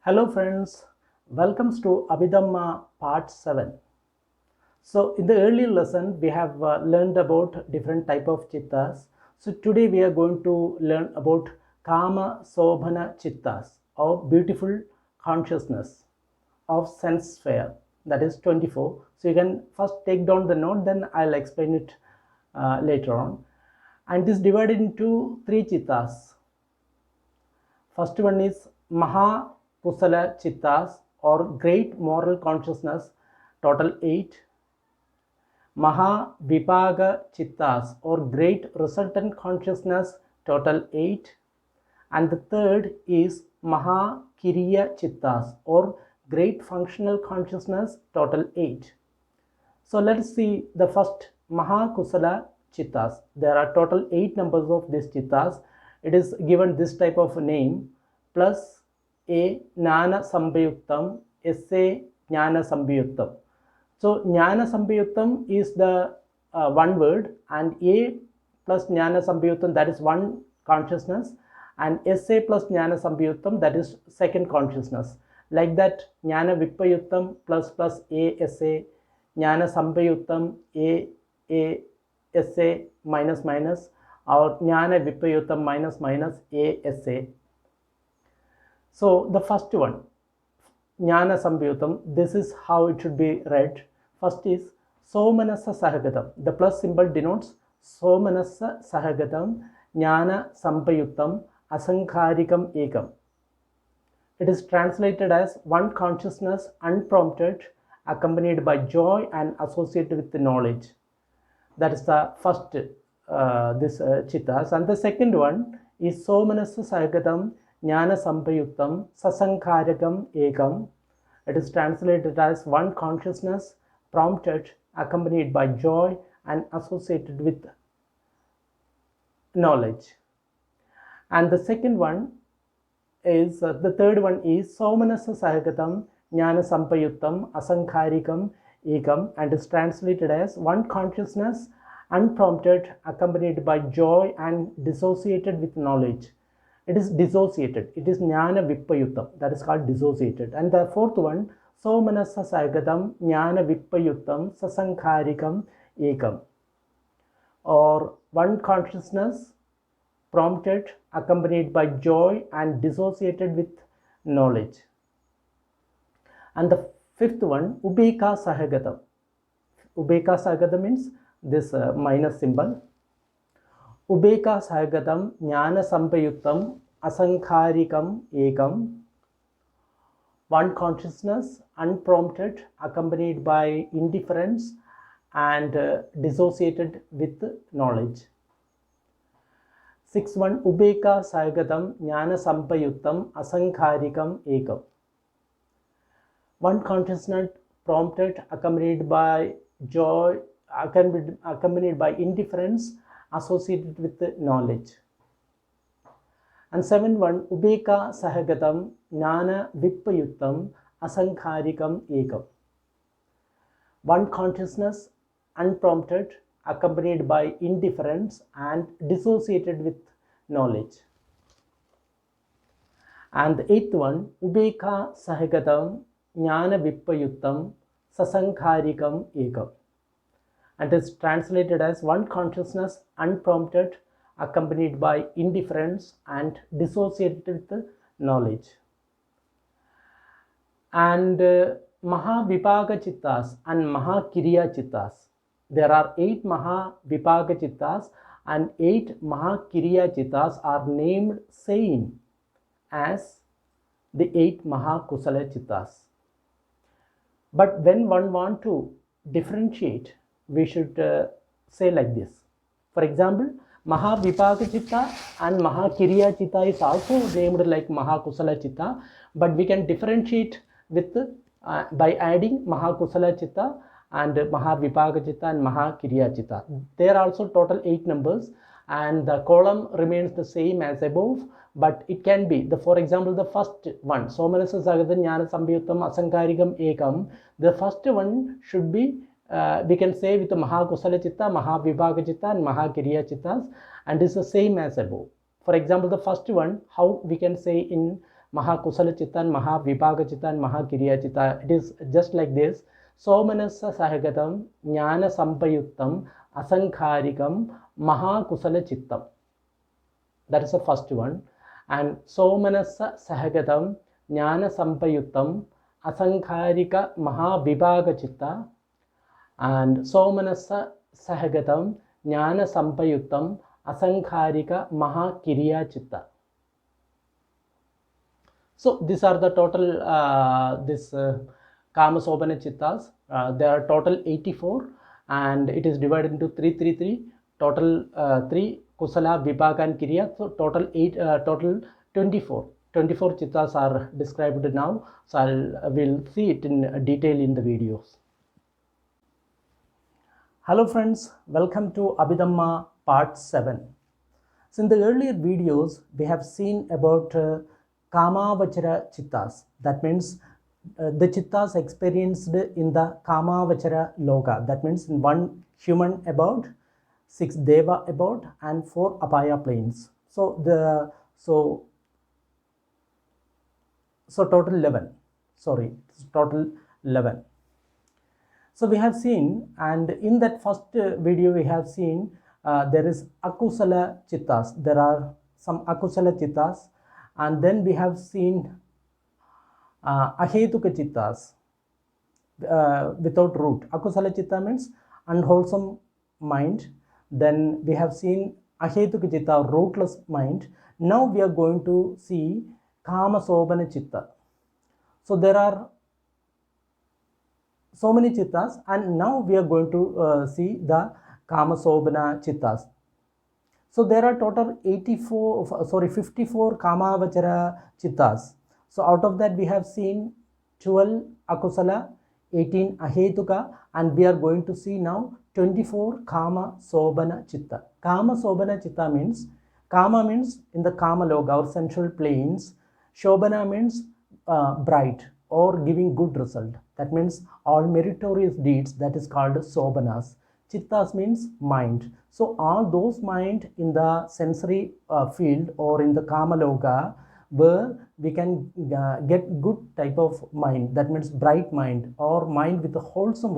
Hello friends, welcome to Abhidhamma part 7. So in the earlier lesson we have learned about different type of chittas. So today we are going to learn about Kama Sobhana chittas, or beautiful consciousness of sense sphere, that is 24. So you can first take down the note, then I'll explain it later on. And this is divided into three chittas. First one is Maha Kusala Chittas, or great moral consciousness, total 8. Maha Vipaga Chittas, or great resultant consciousness, total 8. And the third is Maha Kiriya Chittas, or great functional consciousness, total 8. So let's see the first Maha Kusala Chittas. There are total 8 numbers of these Chittas. It is given this type of name: plus A Jnana Sambhayuktam, SA Jnana Sambhayuktam. So Jnana Sambhayuktam is the one word, and A plus Jnana Sambhayuktam, that is one consciousness, and SA plus Jnana Sambhayuktam, that is second consciousness. Like that, Jnana Vipayuktam plus A SA, Jnana Sambhayuktam A SA minus minus, or Jnana Vipayuktam minus A SA. So the first one, Jnana Sambhayuktam, this is how it should be read. First is Somanasa Sahagatam. The plus symbol denotes Somanasa Sahagatam Jnana Sambhayuktam Asankharikam Ekam. It is translated as one consciousness unprompted, accompanied by joy and associated with the knowledge. That is the first chittas. And the second one is Somanasa Sahagatam Jnana Sambhayuktam Sasankharakam Ekam. It is translated as one consciousness prompted, accompanied by joy and associated with knowledge. And the second one is, the third one is Somanasa Sahagatam Jnana Sambhayuktam Asankharikam Ekam, and is translated as one consciousness unprompted, accompanied by joy and dissociated with knowledge. It is dissociated. It is Jnana Vipayuktam, that is called dissociated. And the fourth one, Somanasa Sahagatam Jnana Vipayuktam Sasankharikam Ekam, or one consciousness prompted, accompanied by joy and dissociated with knowledge. And the fifth one, Ubeka Sahagatam. Ubeka Sahagatam means this minus symbol. Ubeka Sahagatam Jnana Sambhayuktam Asankharikam Ekam, one consciousness unprompted, accompanied by indifference and dissociated with knowledge. Sixth one, Ubeka Sahagatam Jnana Sambhayuktam Asankharikam Ekam, one consciousness prompted, accompanied by joy, accompanied by indifference, associated with knowledge. And seventh one, Ubeka Sahagatam Jnana Vipayuktam Asankharikam Ekam, one consciousness unprompted, accompanied by indifference and dissociated with knowledge. And the eighth one, Ubeka Sahagatam Jnana Vipayuktam Sasankharikam Ekam, and is translated as one consciousness unprompted, accompanied by indifference and dissociated with knowledge. And Maha Vipaga Chittas and Maha Kiriya Chittas. There are 8 Maha Vipaga Chittas and 8 Maha Kiriya Chittas are named same as the 8 Maha Kusala Chittas. But when one wants to differentiate, we should say like this. For example, Maha Vipaga Chitta and Maha Kiriya Chitta is also named like Maha Kusala Chitta, but we can differentiate with by adding Maha Kusala Chitta and Maha Vipaga Chitta and Maha Kiriya Chitta. There are also total 8 numbers, and the column remains the same as above, but it can be, for example, the first one, Somanasa Sahagatam Jnana Sambhayuktam Asankharikam Ekam, the first one should be, we can say with the Maha Kusala Chitta, Maha Vipaga Chitta and Maha Kiriya Chittas, and is the same as above. For example, the first one, how we can say in Mahakusala Chitta and Mahavibhaga Chitta and Mahakiriya Chitta. It is just like this. Somanassa Sahagatam Jnana Sampayuktam Asankharikam Mahakusala Chittam. That is the first one. And Somanassa Sahagatam Jnana Sampayuktam Asankharika Mahavibhaga Chitta. And Somanassa Sahagatam Jnana Sampayuktam Asankharika Mahakiriya Chitta. So these are the total Kama Sobhana Chittas. There are total 84 and it is divided into 333. Total 3 Kusala, Vibhaga and Kiriya. So total 24. 24 Chittas are described now. So we'll see it in detail in the videos. Hello friends, welcome to Abhidhamma part 7. So in the earlier videos we have seen about Kamavachara Chittas. That means the Chittas experienced in the Kamavachara Loka. That means in 1 human abode, 6 Deva abode and 4 Apaya planes. So total 11. Sorry, total 11. So we have seen, and in that first video we have seen there is Akusala Chittas. There are some Akusala Chittas, and then we have seen Ahetuka Chittas without root. Akusala Chitta means unwholesome mind. Then we have seen Ahetuka Chitta, rootless mind. Now we are going to see Kama Sobhana Chitta. So there are so many Chittas, and now we are going to see the Kama Sobhana Chittas. So there are total 54 Kamavachara Chittas. So out of that we have seen 12 Akusala, 18 Ahetuka, and we are going to see now 24 Kama Sobhana Chitta. Kama Sobhana Chitta means, Kama means in the Kama Loka, our central planes. Shobhana means bright or giving good result. That means all meritorious deeds, that is called Sobhanas. Chittas means mind. So all those mind in the sensory field or in the Kama Loka where we can get good type of mind, that means bright mind or mind with a wholesome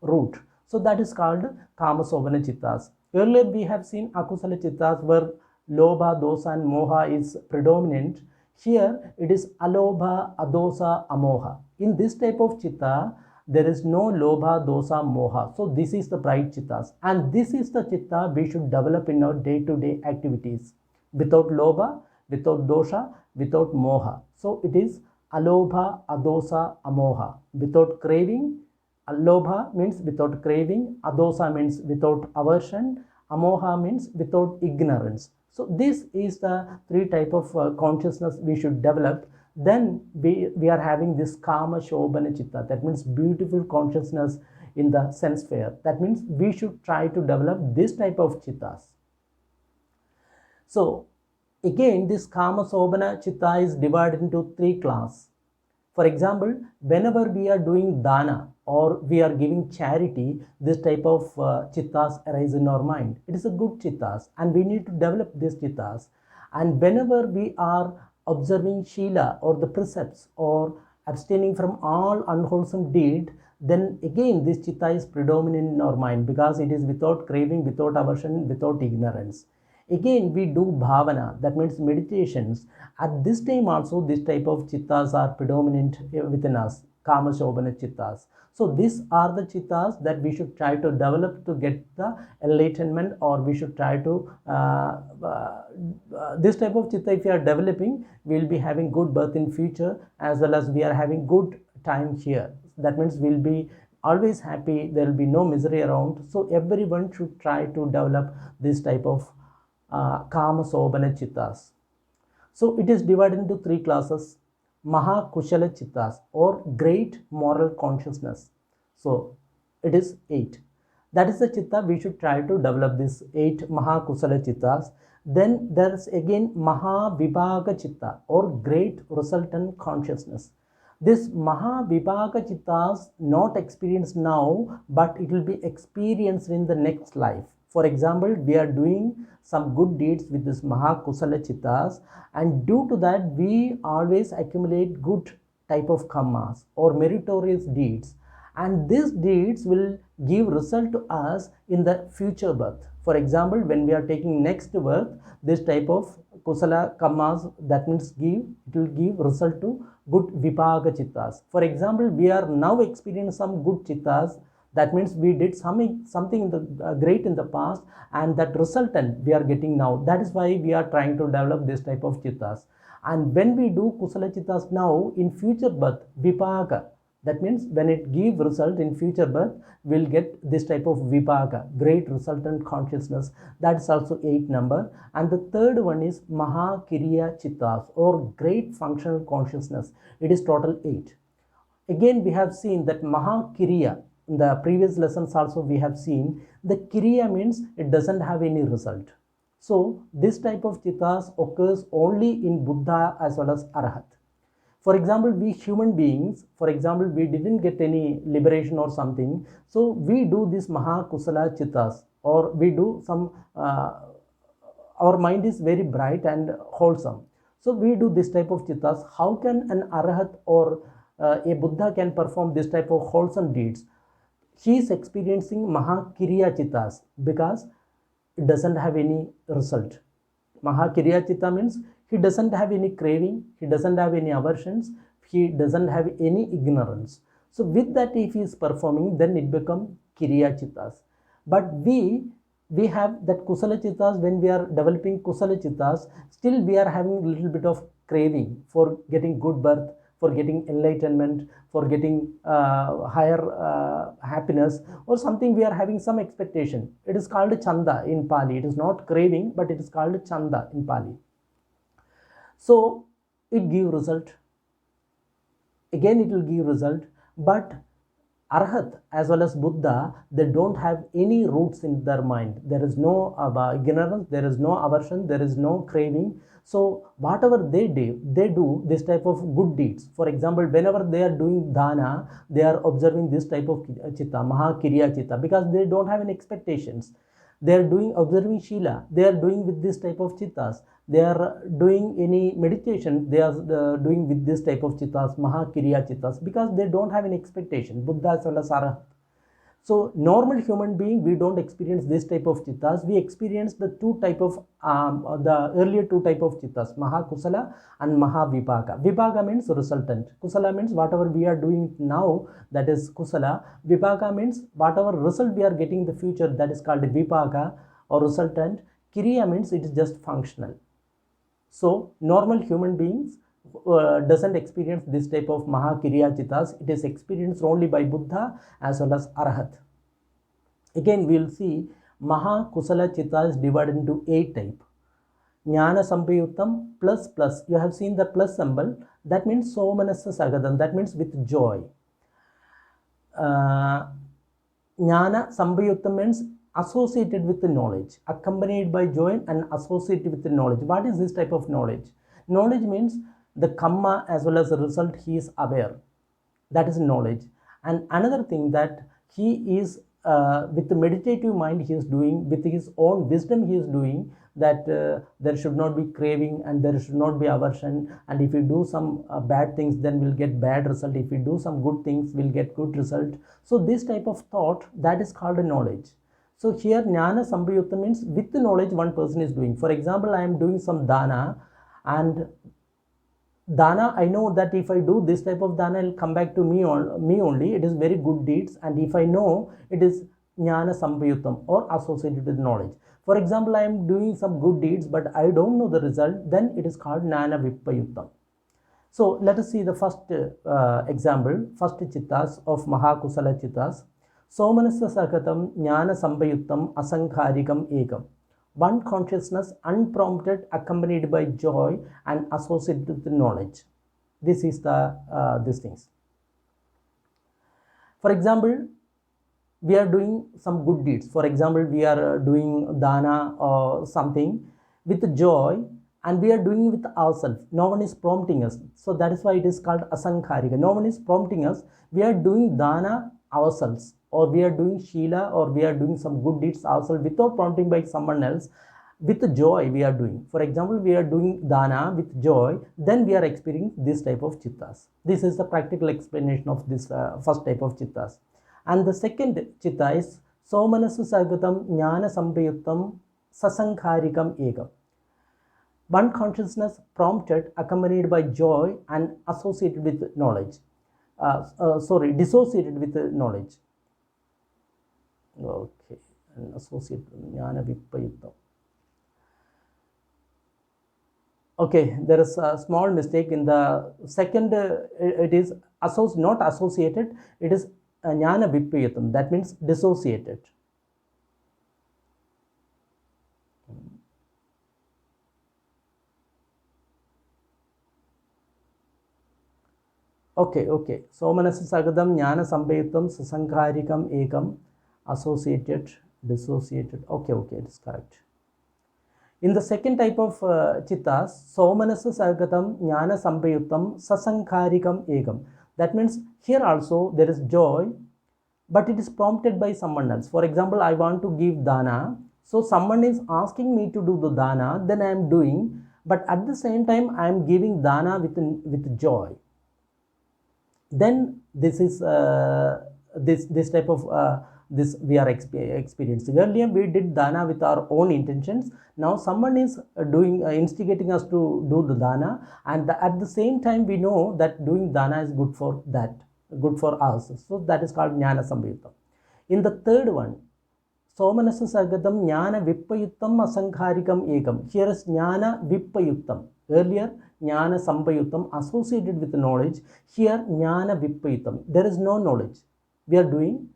root. So that is called Kama Sobhana Chittas. Earlier we have seen Akusala Chittas where Lobha, Dosa and Moha is predominant. Here it is Alobha, Adosa, Amoha. In this type of Chitta, there is no Lobha, Dosa, Moha. So this is the bright Chittas, and this is the Chitta we should develop in our day-to-day activities. Without Lobha, without Dosha, without Moha. So it is Alobha, Adosa, Amoha. Without craving. Alobha means without craving. Adosa means without aversion. Amoha means without ignorance. So this is the 3 type of consciousness we should develop. Then we are having this Kama Shobhana Chitta. That means beautiful consciousness in the sense sphere. That means we should try to develop this type of Chittas. So again, this Kama Sobhana Chitta is divided into 3 classes. For example, whenever we are doing dana or we are giving charity, this type of Chittas arise in our mind. It is a good Chittas, and we need to develop these Chittas. And whenever we are observing Shila or the precepts or abstaining from all unwholesome deed, then again this Chitta is predominant in our mind because it is without craving, without aversion, without ignorance. Again we do bhavana, that means meditations. At this time also this type of Chittas are predominant within us, Kama Shobhana Chittas. So these are the Chittas that we should try to develop to get the enlightenment, or we should try to this type of Chitta if we are developing, we will be having good birth in future as well as we are having good time here. That means we will be always happy, there will be no misery around. So everyone should try to develop this type of Kama Sobhana Chittas. So it is divided into 3 classes. Mahakushala Chittas or great moral consciousness. So it is 8. That is the Chitta we should try to develop, this 8 Mahakushala Chittas. Then there is again Mahavibhaga Chitta or great resultant consciousness. This Mahavibhaga Chittas not experienced now, but it will be experienced in the next life. For example, we are doing some good deeds with this Mahakusala Chittas, and due to that we always accumulate good type of karmas or meritorious deeds, and these deeds will give result to us in the future birth. For example, when we are taking next birth, this type of kusala karmas, that means it will give result to good vipaka chittas. For example, we are now experiencing some good chittas, that means we did something in the great in the past, and that resultant we are getting now. That is why we are trying to develop this type of chittas. And when we do kusala chittas now, in future birth, vipaka, that means when it gives result in future birth, we'll get this type of vipaka, great resultant consciousness. That is also 8 number. And the third one is Mahakiriya Chittas, or great functional consciousness. It is total 8. Again, we have seen that Mahakiriya, in the previous lessons also we have seen, the Kiriya means it doesn't have any result. So this type of chittas occurs only in Buddha as well as Arhat. For example, we human beings, for example, we didn't get any liberation or something, so we do this Mahakusala Chittas, or we do some, our mind is very bright and wholesome. So we do this type of chittas. How can an Arhat or a Buddha can perform this type of wholesome deeds? He is experiencing Mahakiriya Chittas because it doesn't have any result. Mahakiriya Chitta means he doesn't have any craving, he doesn't have any aversions, he doesn't have any ignorance. So with that, if he is performing, then it becomes Kiriya Chittas. But we have that Kusala Chittas. When we are developing Kusala Chittas, still we are having a little bit of craving for getting good birth, for getting enlightenment, for getting higher happiness, or something. We are having some expectation. It is called Chanda in Pali. It is not craving, but it is called Chanda in Pali. So it gives result. Again, it will give result. But Arhat as well as Buddha, they don't have any roots in their mind. There is no ignorance, there is no aversion, there is no craving. So whatever they do this type of good deeds. For example, whenever they are doing dana, they are observing this type of chitta, Mahakiriya Chitta, because they don't have any expectations. They are observing Shila, they are doing with this type of chittas. They are doing any meditation, they are doing with this type of chittas, Mahakiriya Chittas, because they don't have any expectation. Buddha as well as Arhat. So normal human being, we don't experience this type of chittas. We experience the two type of the earlier two type of chittas, Mahakusala and Mahavipaka. Vipaka means resultant. Kusala means whatever we are doing now, that is Kusala. Vipaka means whatever result we are getting in the future, that is called Vipaka or resultant. Kiriya means it is just functional. So normal human beings doesn't experience this type of Mahakiriya Chittas. It is experienced only by Buddha as well as Arhat. Again, we will see Mahakusala Chitta is divided into 8 types. Jnana Sampayuktam plus plus. You have seen the plus symbol. That means Somanasa Sagadam. That means with joy. Jnana Sampayuktam means associated with the knowledge, accompanied by joy and associated with the knowledge. What is this type of knowledge? Knowledge means the karma as well as the result he is aware. That is knowledge. And another thing, that he is with the meditative mind he is doing, with his own wisdom he is doing, that there should not be craving and there should not be aversion, and if we do some bad things, then we'll get bad result. If we do some good things, we'll get good result. So this type of thought, that is called a knowledge. So here Jnana Sampayukta means with the knowledge one person is doing. For example, I am doing some dana, and dana, I know that if I do this type of dana, it will come back to me only. It is very good deeds, and if I know, it is Jnana Sampayuktam or associated with knowledge. For example, I am doing some good deeds, but I don't know the result, then it is called Jnana Vipayuktam. So let us see the first example, first chittas of Mahakusala Chittas. Somanasa Sakatam Jnana Sampayuktam Asankharikam Ekam. One consciousness unprompted, accompanied by joy and associated with knowledge. This is these things. For example, we are doing some good deeds. For example, we are doing dana or something with joy, and we are doing with ourselves. No one is prompting us. So that is why it is called asankharika. No one is prompting us. We are doing dana ourselves, or we are doing Shila, or we are doing some good deeds ourselves without prompting by someone else, with joy we are doing. For example, we are doing dana with joy, then we are experiencing this type of chittas. This is the practical explanation of this first type of chittas. And the second chitta is somanasu sagatam jnana sampayuktam sasankharikam ekam. One consciousness prompted, accompanied by joy and associated with knowledge. Dissociated with knowledge. Okay, and associated jnana vipayuktam. Okay, there is a small mistake in the second. It is not associated. It is jnana vipayatam. That means dissociated. Okay. Somanasa sagadam jnana sampayutam sasankharikam ekam, associated, dissociated. Okay, it is correct. In the second type of chittas, somanasa sagatam jnana sampayutam sasankharikam ekam. That means here also there is joy, but it is prompted by someone else. For example, I want to give dana, so someone is asking me to do the dana, then I am doing, but at the same time I am giving dana with joy. Then this is this type of this we are experiencing. Earlier we did dana with our own intentions. Now someone is doing instigating us to do the dana, and at the same time we know that doing dana is good for us. So that is called jnana sampayuktam. In the third one, somanasa sagatam jnana vipayuktam asankharikam ekam. Here is jnana vipayuktam. Earlier jnana sampayuktam associated with knowledge. Here jnana vipayuktam. There is no knowledge. We are doing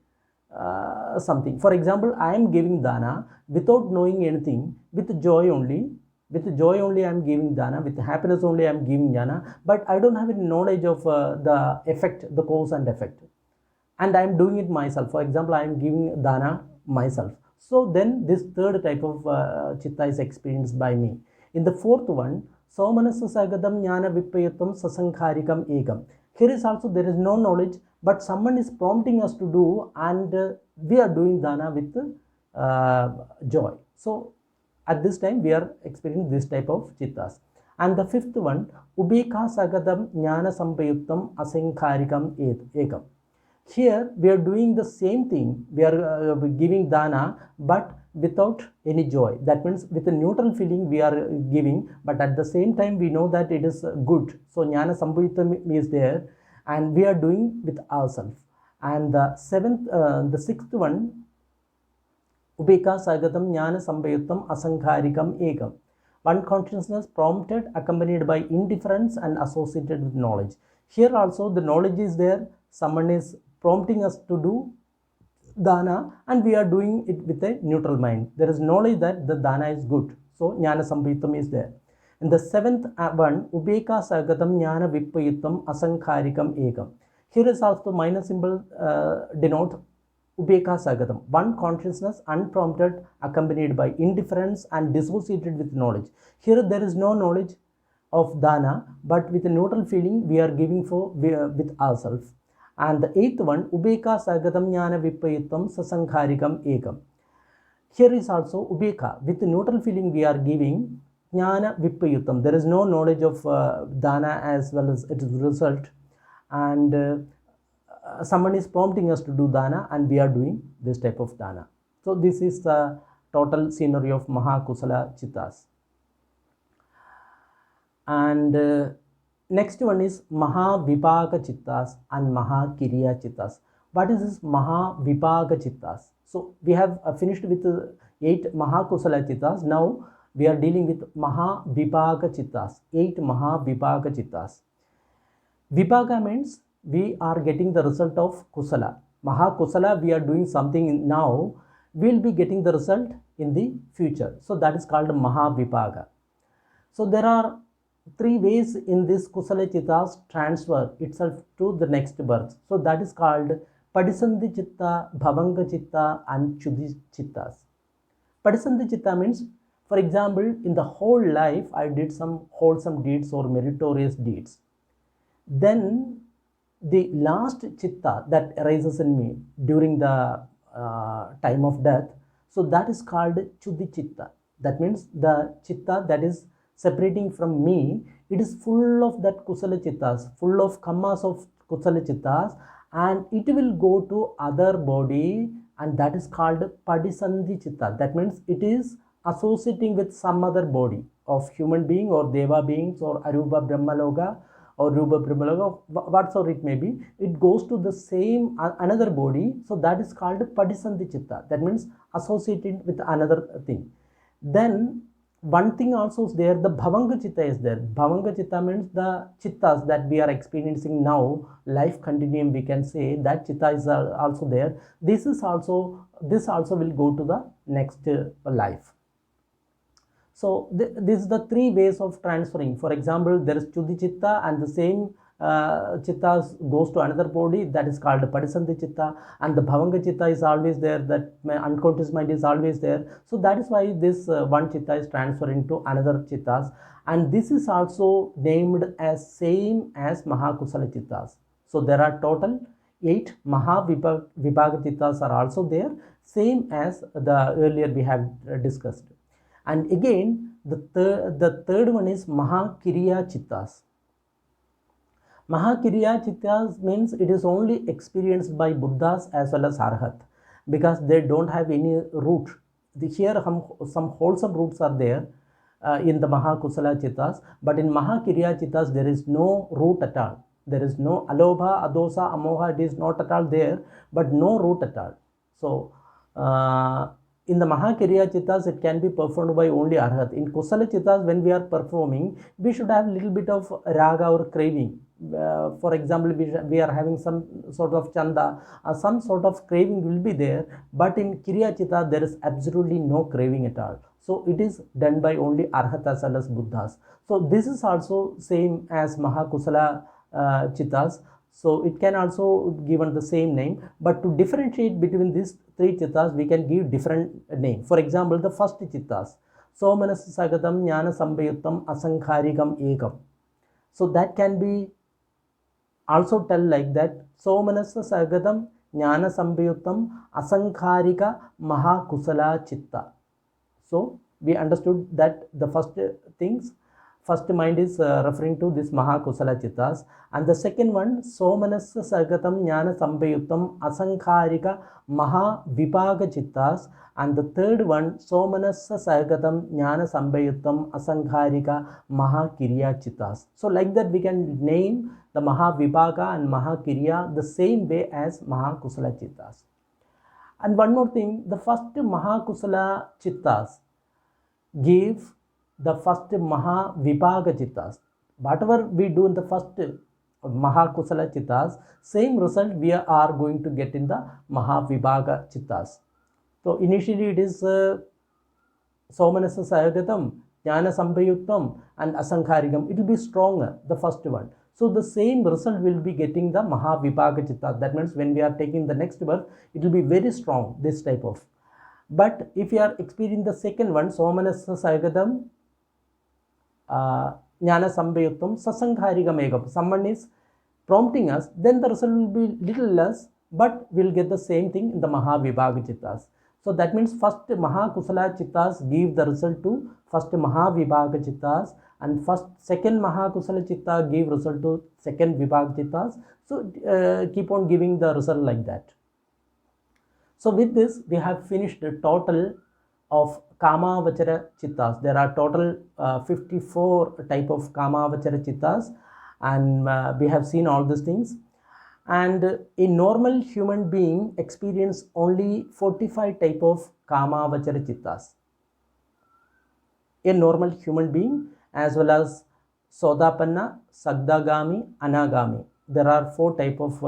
something. For example, I am giving dana without knowing anything, with joy only. With joy only I am giving dana, with happiness only I am giving dana, but I don't have any knowledge of the effect, the cause and effect. And I am doing it myself. For example, I am giving dana myself. So then this third type of chitta is experienced by me. In the fourth one, somanasa sagadam jnana vipayatam sasankharikam ekam. Here is also there is no knowledge, but someone is prompting us to do, and we are doing dana with joy. So at this time we are experiencing this type of chittas. And the fifth one, ubeka sagadam jnana sampayuktam asankharikam ekam. Here we are doing the same thing. We are giving dana, but without any joy. That means with a neutral feeling we are giving, but at the same time we know that it is good. So jnana sampayuktam is there, and we are doing with ourselves. And the sixth one, ubeka sagatam jnana sampayuktam asankharikam ekam. One consciousness prompted, accompanied by indifference and associated with knowledge. Here also the knowledge is there. Someone is prompting us to do dana, and we are doing it with a neutral mind. There is knowledge that the dana is good. So jnana sampayuktam is there. And the seventh one, ubeka sagatam jnana vipayuktam asankharikam ekam. Here is also minus symbol denote ubeka sagatam. One consciousness unprompted, accompanied by indifference and dissociated with knowledge. Here there is no knowledge of dana, but with a neutral feeling we are giving with ourselves. And the eighth one, ubeka sagatam jnana vipayuktam sasankharikam ekam. Here is also ubeka, with neutral feeling we are giving jnana vipayuktam. There is no knowledge of dana as well as its result, and someone is prompting us to do dana, and we are doing this type of dana. So this is the total scenario of Mahakusala Chittas. And next one is Mahavipaka Chittas and Mahakiriya Chittas. What is this Mahavipaka Chittas? So we have finished with 8 Mahakusala Chittas. Now we are dealing with Mahavipaka Chittas, 8 Mahavipaka Chittas. Vipaka means we are getting the result of Kusala. Mahakusala, we are doing something now, we will be getting the result in the future. So that is called Mahavipaka. So there are 3 ways in this Kusala Chittas transfer itself to the next birth. So that is called Padisandhi Chitta, Bhavanga Chitta and Chudi Chittas. Padisandhi Chitta means, for example, in the whole life I did some wholesome deeds or meritorious deeds. Then the last chitta that arises in me during the time of death, so that is called Chuddhi chitta. That means the chitta that is separating from me, it is full of that kusala chittas, full of kammas of kusala chittas, and it will go to other body, and that is called Padisandhi chitta. That means it is associating with some other body of human being or deva beings or arupa brahmaloka or rupa brahmaloka, whatsoever it may be, it goes to the same another body. So that is called Padisandhi chitta. That means associated with another thing. Then one thing also is there, the Bhavanga chitta is there. Bhavanga chitta means the chittas that we are experiencing now, life continuum, we can say that chitta is also there. This also will go to the next life. So this is the three ways of transferring. For example, there is Chuddhi chitta, and the same chitta goes to another body, that is called Padisandhi chitta, and the Bhavanga chitta is always there, that my unconscious mind is always there. So that is why this one chitta is transferring to another chittas, and this is also named as same as Mahakusala chittas. So there are total 8 Mahavibhaga chittas are also there, same as the earlier we have discussed. And again, the third one is Mahakiriya Chittas. Mahakiriya Chittas means it is only experienced by Buddhas as well as Arhat, because they don't have any root. Here some wholesome roots are there in the Mahakusala Chittas, but in Mahakiriya Chittas there is no root at all. There is no Alobha, Adosa, Amoha, it is not at all there, but no root at all. So, in the Mahakiriya Chittas, it can be performed by only Arhat. In Kusala Chittas, when we are performing, we should have a little bit of raga or craving. For example, we are having some sort of chanda, some sort of craving will be there, but in Kiriya Chitta, there is absolutely no craving at all. So it is done by only Arhat as well as Buddhas. So this is also same as Mahakusala Chittas. So it can also given the same name, but to differentiate between these three chittas, we can give different name. For example, the first chittas, Somanas Sagatam Jnana Sambayuttam Asankharikam Ekam. So that can be also tell like that, Somanas Sagatam Jnana Sambayuttam Asankharika Mahakusala Chitta. So we understood that the first mind is referring to this Mahakusala Chittas, and the second one, Somanassa Sagatam Jnana Sambayuttam Asankharika Mahavipaga Chittas, and the third one, Somanassa Sagatam Jnana Sambayuttam Asankharika Mahakiriya Chittas. So like that we can name the Mahavipaga and Mahakiriya the same way as Mahakusala Chittas. And one more thing, the first Mahakusala Chittas give the first Mahavibhaga Chittas. Whatever we do in the first Mahakusala Chittas, same result we are going to get in the Mahavibhaga Chittas. So initially it is Somanasa Sayagatam, Jnana Sambayuttam and Asankharikam. It will be stronger, the first one. So the same result will be getting the Mahavibhaga Chitta. That means when we are taking the next birth, it will be very strong, this type of. But if you are experiencing the second one, Somanasa Sayagatam, Jnana Sambayuttam, Sasankharikam Ekam, someone is prompting us, then the result will be little less, but we'll get the same thing in the Mahavibhaga Chittas. So that means first Mahakusala Chittas give the result to first Mahavibhaga Chittas, and second Mahakusala Chitta give result to second Vibhaga Chittas. So keep on giving the result like that. So with this, we have finished the total of Kamavachara Chittas. There are total 54 type of Kamavachara Chittas, and we have seen all these things. And a normal human being experience only 45 type of Kamavachara Chittas. A normal human being, as well as Sodapanna, Sagdagami, Anagami. There are 4 type of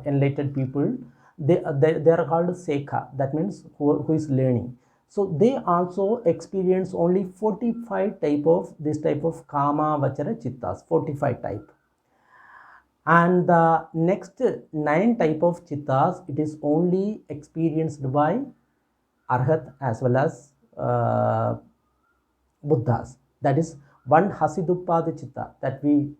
enlightened people. They are called Sekha, that means who is learning. So they also experience only 45 type of this type of Kamavachara Chittas, 45 type. And the next 9 type of Chittas, it is only experienced by Arhat as well as Buddhas. That is one Hasiduppada Chitta that we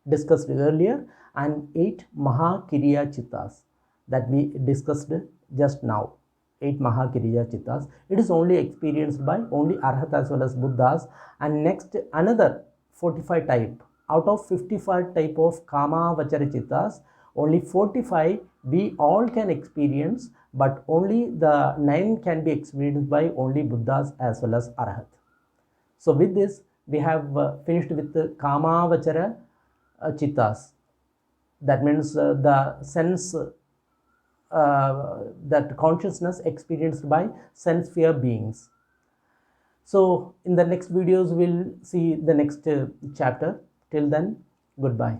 discussed earlier, and 8 Mahakiriya Chittas that we discussed just now. 8 Mahakiriya Chittas. It is only experienced by only Arhat as well as Buddhas. And next, another 45 type. Out of 55 type of Kama Vachara Chittas, only 45 we all can experience, but only the 9 can be experienced by only Buddhas as well as Arhat. So with this, we have finished with the Kama Vachara Chittas. That means the sense, that consciousness experienced by sense sphere beings. So in the next videos, we'll see the next chapter. Till then, goodbye.